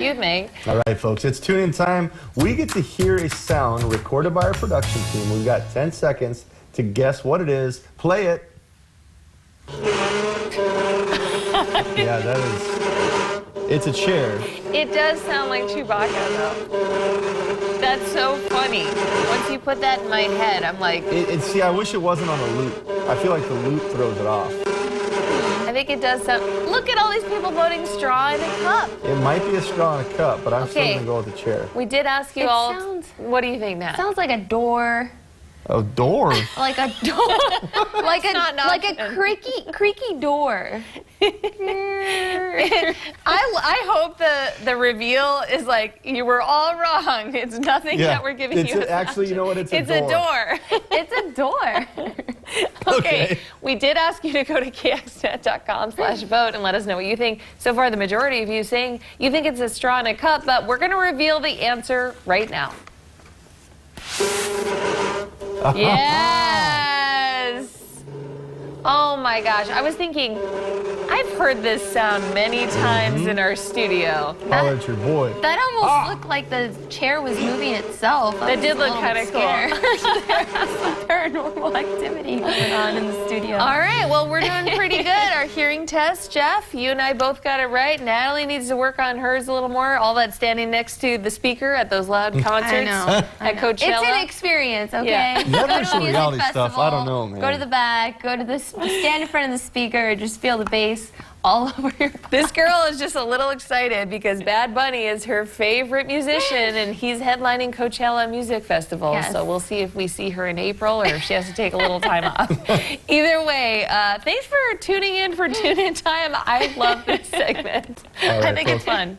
you think? All right, folks, it's tune-in time. We get to hear a sound recorded by our production team. We've got 10 seconds to guess what it is. Play it. Yeah, that is... It's a chair. It does sound like Chewbacca, though. That's so funny. Once you put that in my head, I'm like... See, I wish it wasn't on a loop. I feel like the loop throws it off. I think it does sound... Look at all these people voting straw in a cup. It might be a straw in a cup, but I'm still Okay. going to go with the chair. We did ask you what do you think, Matt? Sounds like a door. A door? Like a door. like a creaky door. I hope the reveal is like, you were all wrong. It's nothing that we're giving you. Actually, you know what? It's a door. It's a door. It's a door. Okay. We did ask you to go to kxnet.com/vote and let us know what you think. So far, the majority of you saying you think it's a straw in a cup, but we're going to reveal the answer right now. Yes! Oh my gosh, I was thinking, I've heard this sound many times in our studio. Holler at your boy. That almost looked like the chair was moving itself. That did look kind of cool. There's some paranormal activity going on in the studio. All right, well, we're doing pretty good. Our hearing test, Jeff, you and I both got it right. Natalie needs to work on hers a little more. All that standing next to the speaker at those loud concerts at Coachella. It's an experience, okay? Yeah. You have Go to some a music reality festival, stuff. I don't know, man. Go to the back, go to the stand in front of the speaker, just feel the bass all over your body. This girl is just a little excited because Bad Bunny is her favorite musician and he's headlining Coachella Music Festival. Yes. So we'll see if we see her in April or if she has to take a little time off. Either way, thanks for tuning in for Tune In Time. I love this segment. All right, I think it's folks. fun.